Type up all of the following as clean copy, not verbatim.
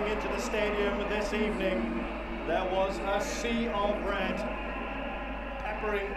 coming into the stadium this evening, there was a sea of red peppering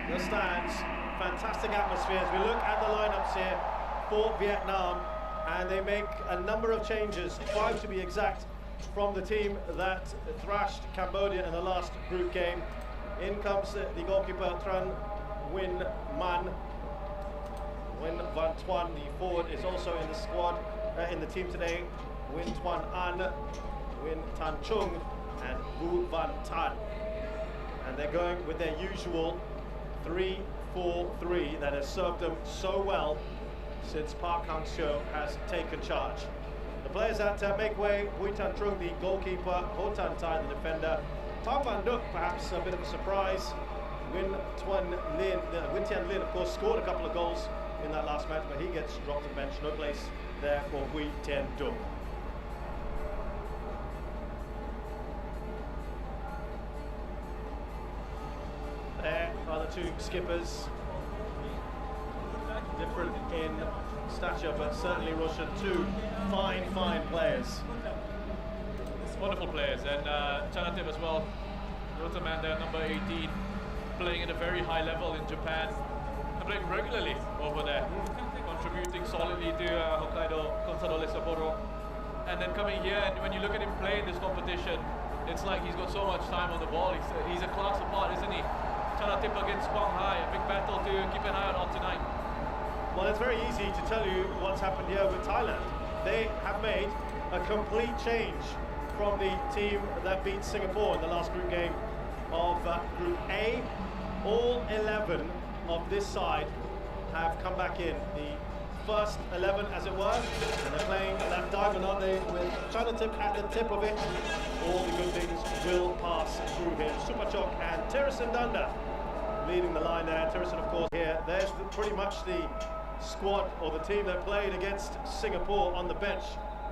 the stands. Fantastic atmosphere as we look at the lineups here for Vietnam, and they make a number of changes, 5 to be exact, from the team that thrashed Cambodia in the last group game. In comes the goalkeeper Tran Win Man. Win Van Tuan, the forward, is also in the squad, in the team today. Win Tuan An, Win Tan Chung, and Vu Van Tan. And they're going with their usual 3-4-3 that has served them so well since Park Hang-seo has taken charge. The players that make way: Bui Tan Trung, the goalkeeper; Ho Tan Tai, the defender; Thong Van Duc, perhaps a bit of a surprise; Win Tian Lin, of course, scored a couple of goals in that last match, but he gets dropped to the bench. No place there for Bui Tian Duc. There are the two skippers, different in stature, but certainly Russian, two fine players. Wonderful players, and Chanatip as well. Rotaman there, number 18, playing at a very high level in Japan, and playing regularly over there, contributing solidly to Hokkaido Consadole Sapporo. And then coming here, and when you look at him play in this competition, it's like he's got so much time on the ball. He's a class apart, isn't he? Chanatip against Quang Hai, a big battle to keep an eye on tonight. Well, it's very easy to tell you what's happened here with Thailand. They have made a complete change from the team that beat Singapore in the last group game of Group A. All 11 of this side have come back in, the first 11 as it were, and they're playing that diamond, aren't they, with Chanatip at the tip of it. All the good things will pass through him. Supachok and Tirasan Danda leading the line there. Tirasan, of course, here. There's pretty much the squad or the team that played against Singapore on the bench.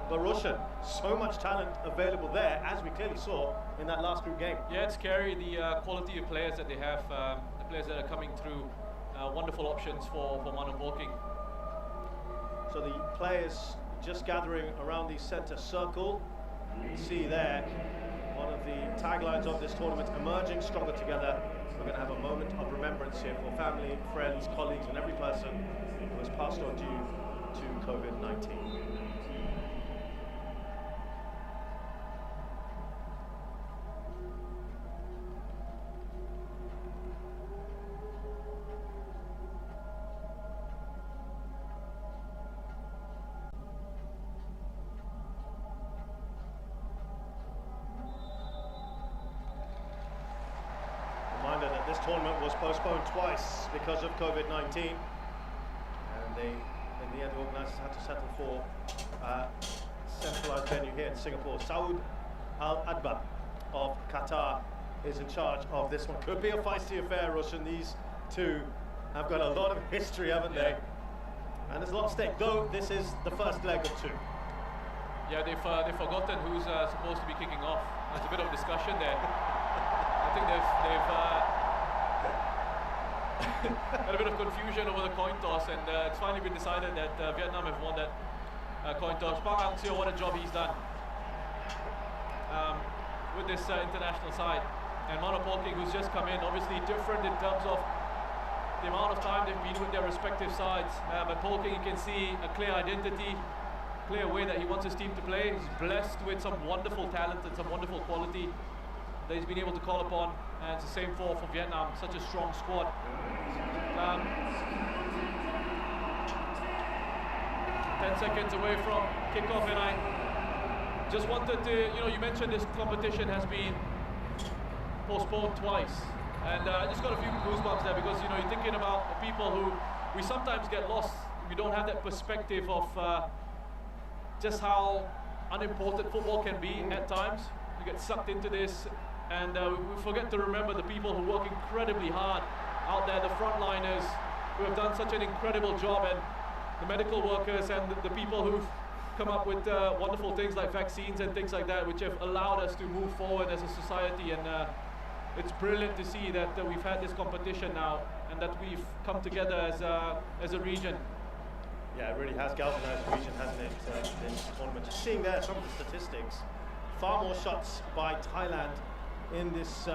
But Russian, so much talent available there, as we clearly saw in that last group game. Yeah, it's scary, the quality of players that they have, the players that are coming through, wonderful options for Manu Polking. So the players just gathering around the center circle. You can see there one of the taglines of this tournament: emerging stronger together. We're going to have a moment of remembrance here for family, friends, colleagues, and every person who has passed on due to COVID-19. This tournament was postponed twice because of COVID-19, and they, in the end, the organisers had to settle for a centralised venue here in Singapore. Saud Al Adba of Qatar is in charge of this one. Could be a feisty affair, Russian. These two have got a lot of history, haven't they? And there's a lot at stake, though this is the first leg of two. Yeah, they've forgotten who's supposed to be kicking off. There's a bit of discussion there. I think they've had a bit of confusion over the coin toss, and it's finally been decided that Vietnam have won that coin toss. Park Hang-seo, what a job he's done with this international side. And Manu Polking, who's just come in, obviously different in terms of the amount of time they've been with their respective sides. But Polking, you can see a clear identity, clear way that he wants his team to play. He's blessed with some wonderful talent and some wonderful quality that he's been able to call upon, and it's the same for Vietnam, such a strong squad. 10 seconds away from kickoff, and I just wanted to, you mentioned this competition has been postponed twice, and I just got a few goosebumps there, because you're thinking about the people who we sometimes get lost. We don't have that perspective of just how unimportant football can be at times. You get sucked into this, and we forget to remember the people who work incredibly hard out there, the frontliners who have done such an incredible job, and the medical workers and the people who've come up with wonderful things like vaccines and things like that, which have allowed us to move forward as a society. And it's brilliant to see that we've had this competition now, and that we've come together as a region. Yeah, it really has galvanized the region, hasn't it, this tournament. Just seeing there some of the statistics. Far more shots by Thailand in this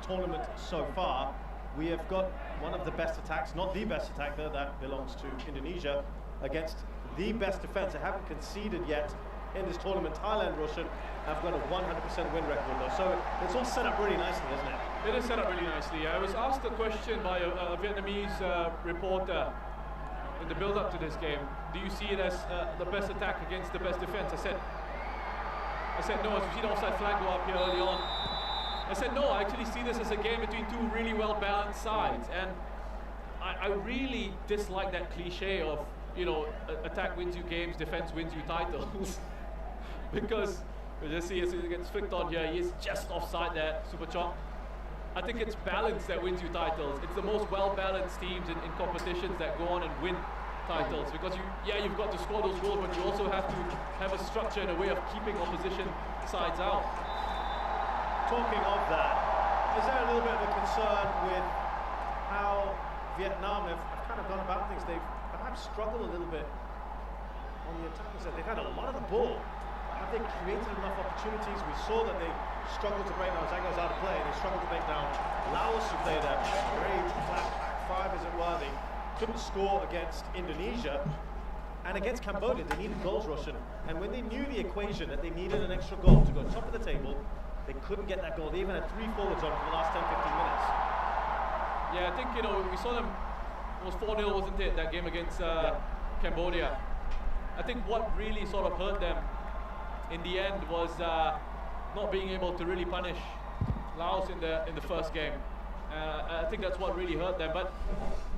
tournament so far. We have got one of the best attacks, not the best attack though, that belongs to Indonesia, against the best defense. They haven't conceded yet in this tournament. Thailand, Roshan, have got a 100% win record though. So it's all set up really nicely, isn't it? It is set up really nicely. I was asked a question by a Vietnamese reporter in the build-up to this game. Do you see it as the best attack against the best defense? I said no, as you see the offside flag go up here early on. I said no, I actually see this as a game between two really well-balanced sides. And I really dislike that cliche of, you know, attack wins you games, defense wins you titles. Because, you just see as he gets flicked on here, he is just offside there, Super Chok. I think it's balance that wins you titles. It's the most well-balanced teams in competitions that go on and win titles, because you've got to score those goals, but you also have to have a structure and a way of keeping opposition sides out. Talking of that, is there a little bit of a concern with how Vietnam have kind of gone about things? They've perhaps struggled a little bit on the attacking side. They've had a lot of the ball. Have they created enough opportunities? We saw that they struggled to break down. Zango's out of play. They struggled to break down Laos, who played a very flat back five, as it were. They couldn't score against Indonesia. And against Cambodia, they needed goals, Roshan. And when they knew the equation that they needed an extra goal to go top of the table, they couldn't get that goal. They even had 3 forwards on for the last 10-15 minutes. Yeah, I think, you know, we saw them, it was 4-0, wasn't it, that game against Cambodia. I think what really sort of hurt them in the end was not being able to really punish Laos in the first game. I think that's what really hurt them. But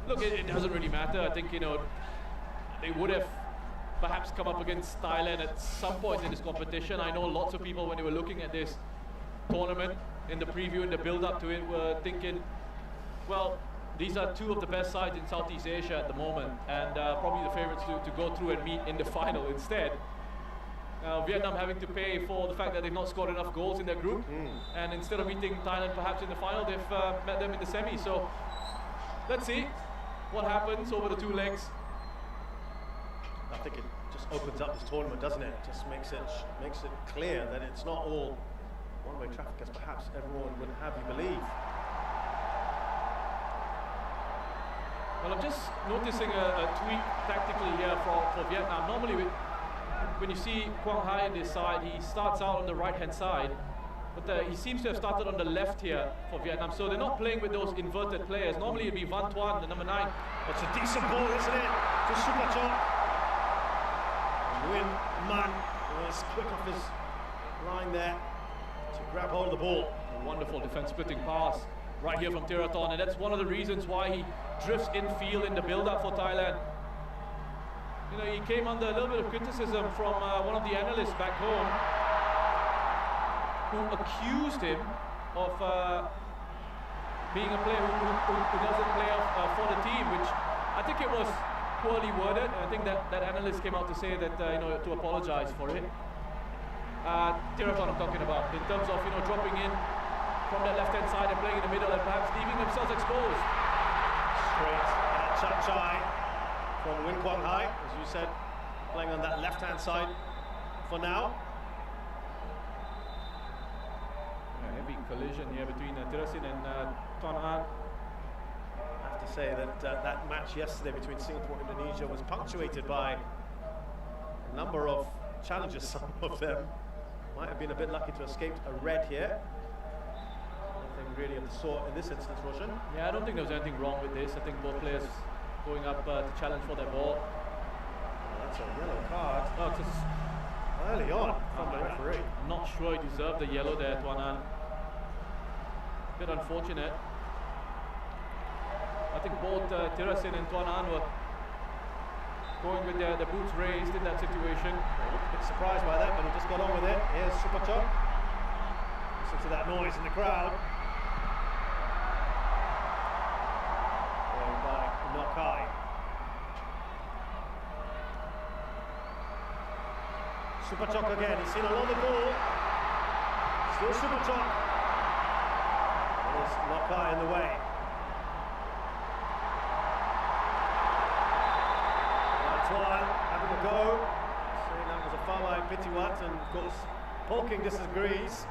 look, it doesn't really matter. I think, you know, they would have perhaps come up against Thailand at some point in this competition. I know lots of people, when they were looking at this tournament in the preview and the build-up to it, were thinking, well, these are two of the best sides in Southeast Asia at the moment, and probably the favorites to go through and meet in the final instead. Vietnam having to pay for the fact that they've not scored enough goals in their group, and instead of meeting Thailand perhaps in the final, they've met them in the semi. So let's see what happens over the 2 legs. I think it just opens up this tournament, doesn't it? It just makes it clear that it's not all one-way traffic, as perhaps everyone would have you believe. Well, I'm just noticing a tweak tactically here for Vietnam. Normally, when you see Quang Hai on this side, he starts out on the right-hand side, but he seems to have started on the left here for Vietnam. So they're not playing with those inverted players. Normally, it'd be Van Tuan, the number 9. It's a decent ball, isn't it? To Super Chok. Nguyen Man was quick off his line there to grab hold of the ball. A wonderful defense-splitting pass right here from Thiraton, and that's one of the reasons why he drifts infield in the build-up for Thailand. You know, he came under a little bit of criticism from one of the analysts back home, who accused him of being a player who doesn't play for the team, which I think it was poorly worded. I think that analyst came out to say that, you know, to apologize for it. Thiraton I'm talking about, in terms of, you know, dropping in from that left-hand side and playing in the middle and perhaps leaving themselves exposed. Straight Chap-Chai from Nguyen Quang Hai, as you said, playing on that left-hand side for now. Heavy collision here between Thirasin and Tuan An. I have to say that that match yesterday between Singapore and Indonesia was punctuated by a number of challenges. Some of them might have been a bit lucky to escape a red here. Nothing really of the sort in this instance, Roshan. Yeah, I don't think there was anything wrong with this. I think both players going up to challenge for their ball. Oh, that's a yellow card. Oh, it's just early on from the referee. I'm not sure he deserved the yellow there, Tuan An. Bit unfortunate. I think both Thirasin and Tuan An were going with their boots raised in that situation. A bit surprised by that, but he just got on with it. Here's Super Chok. Listen to that noise in the crowd. Going by Nokai. Super Chok again. He's seen a lot of the ball. Still Super Chok. There's Nokai in the way. Tuan having a go, saying that was a foul by Pitiwat, and of course Polking disagrees.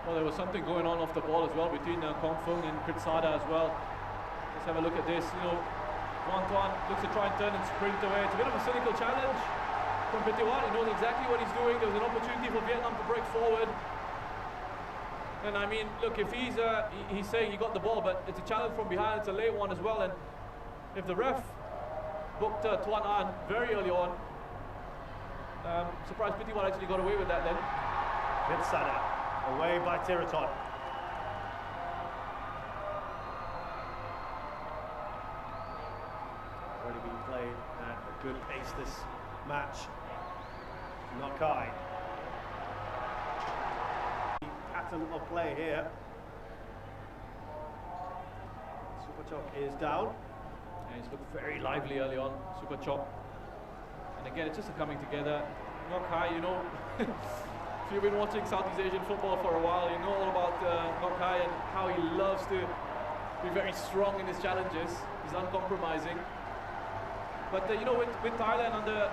Well, there was something going on off the ball as well between Kong Fung and Kritsada as well. Let's have a look at this. You know, Tuan looks to try and turn and sprint away. It's a bit of a cynical challenge from Pitiwat. He knows exactly what he's doing. There was an opportunity for Vietnam to break forward. And I mean, look, if he's saying he got the ball, but it's a challenge from behind, it's a late one as well. And if the ref booked Tuan An very early on, surprised Pitiwat actually got away with that then. Kritsada away by Tiraton. Already been played at a good pace this match. Nokai. Pattern of play here. Superchok is down. And he's looked very lively early on, Superchok. And again, it's just a coming together. Nokai, you know, if you've been watching Southeast Asian football for a while, you know all about Nokai and how he loves to be very strong in his challenges. He's uncompromising. But you know, with Thailand under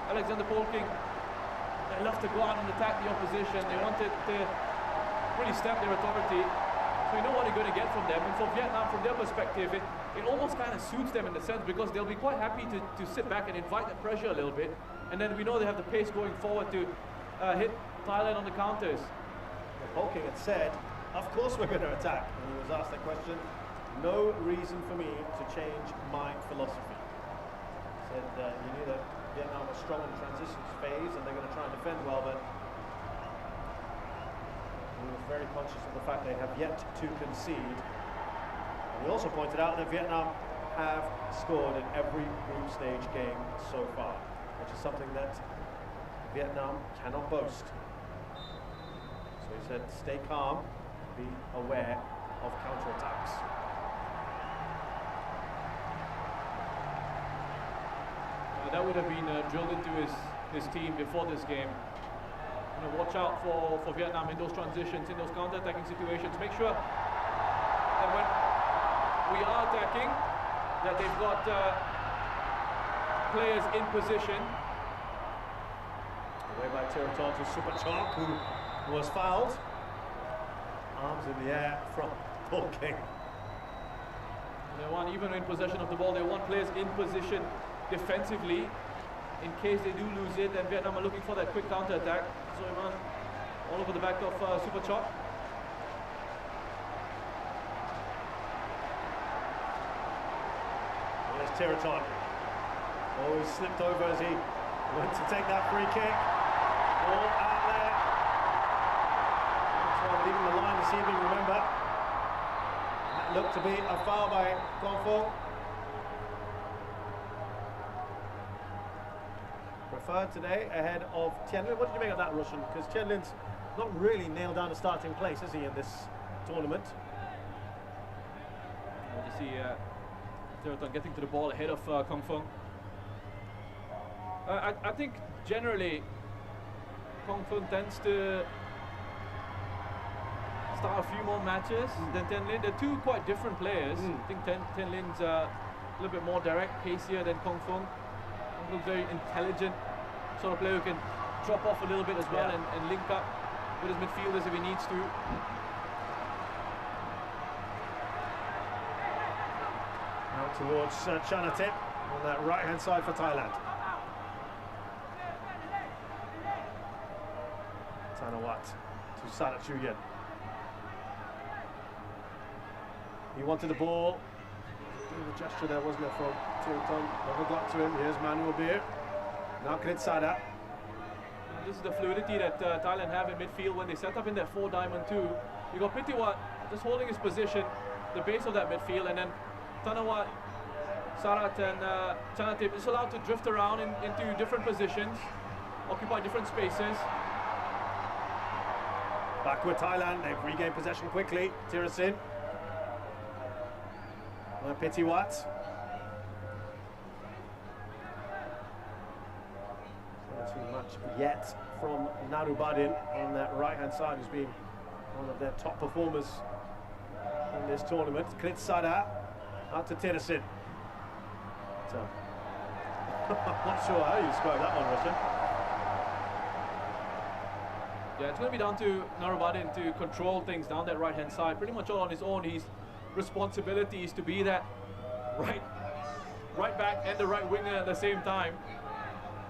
Alexander Polking, they love to go out and attack the opposition. They wanted to really stamp their authority. So you know what you're going to get from them. And for Vietnam, from their perspective, it almost kind of suits them in the sense, because they'll be quite happy to sit back and invite the pressure a little bit. And then we know they have the pace going forward to hit Thailand on the counters. Well, Polking had said, of course we're going to attack. And he was asked that question, no reason for me to change my philosophy. He said he knew that Vietnam was strong in the transitions phase and they're going to try and defend well, but he was very conscious of the fact they have yet to concede. And he also pointed out that Vietnam have scored in every group stage game so far, which is something that Vietnam cannot boast. So he said, stay calm, be aware of counterattacks. That would have been drilled into his team before this game. You know, watch out for Vietnam in those transitions, in those counter-attacking situations. Make sure that when we are attacking, that they've got players in position. Away by Tiraton to Superchok, who was fouled. Arms in the air from Polking. They want, even in possession of the ball, they want players in position defensively. In case they do lose it, then Vietnam are looking for that quick counter-attack. So Iman all over the back of Superchok. There's Tiraton. Oh, he slipped over as he went to take that free kick. Ball out there. That's leaving the line this evening, remember. That looked to be a foul by Kong. Preferred today ahead of Tianlin. What did you make of that, Russian? Because Tianlin's not really nailed down a starting place, is he, in this tournament? You see Tiraton getting to the ball ahead of Kong Fung. I think generally Kong Fung tends to start a few more matches than Tianlin. They're two quite different players. I think Tianlin's a little bit more direct, pacier than Kong Fung. Kong Fung's very intelligent sort of player who can drop off a little bit as well, and link up with his midfielders if he needs to. Out towards Chanatip on that right-hand side for Thailand. Tanawat to Sanachuyan. He wanted the ball. Bit of a gesture there, wasn't there, from Tiraton? Never got to him. Here's Manuel Beer. Now Kritsada. This is the fluidity that Thailand have in midfield when they set up in that 4-diamond 2. You got Pitiwat just holding his position, the base of that midfield, and then Tanawat, Sarat and Chanatip is allowed to drift around into different positions, occupy different spaces. Back with Thailand, they've regained possession quickly. Tirasin. Pitiwat. Not too much yet from Narubadin on that right-hand side, who's been one of their top performers in this tournament. Kritsada out to Tirasin. Not sure how you describe that one, Richard. Yeah, it's going to be down to Narabadin to control things down that right-hand side, pretty much all on his own. His responsibility is to be that right back and the right winger at the same time.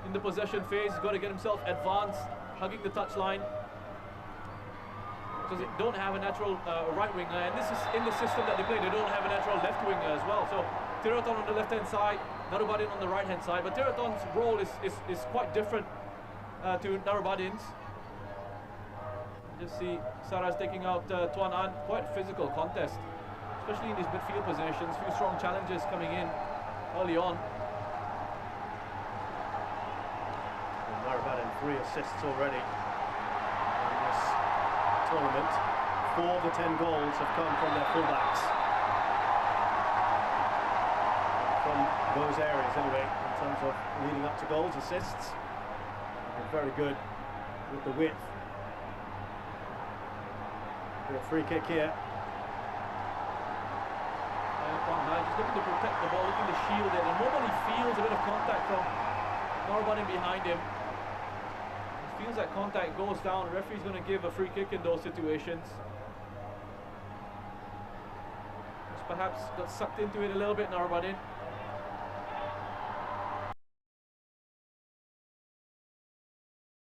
In the possession phase, he's got to get himself advanced, hugging the touchline, because they don't have a natural right winger, and this is in the system that they play. They don't have a natural left winger as well. So Tiraton on the left-hand side, Narabadin on the right-hand side, but Tiraton's role is quite different to Narabadin's. Just see Saras taking out Tuan An. Quite physical contest, especially in these midfield positions. Few strong challenges coming in early on. Narabadin 3 assists already in this tournament. 4 of the 10 goals have come from their fullbacks. From those areas anyway, in terms of leading up to goals, assists. They're very good with the width. A free kick here. Just looking to protect the ball, looking to shield it. The moment he feels a bit of contact from Narabadin behind him, he feels that contact goes down. The referee's going to give a free kick in those situations. Just perhaps got sucked into it a little bit, Narabadin.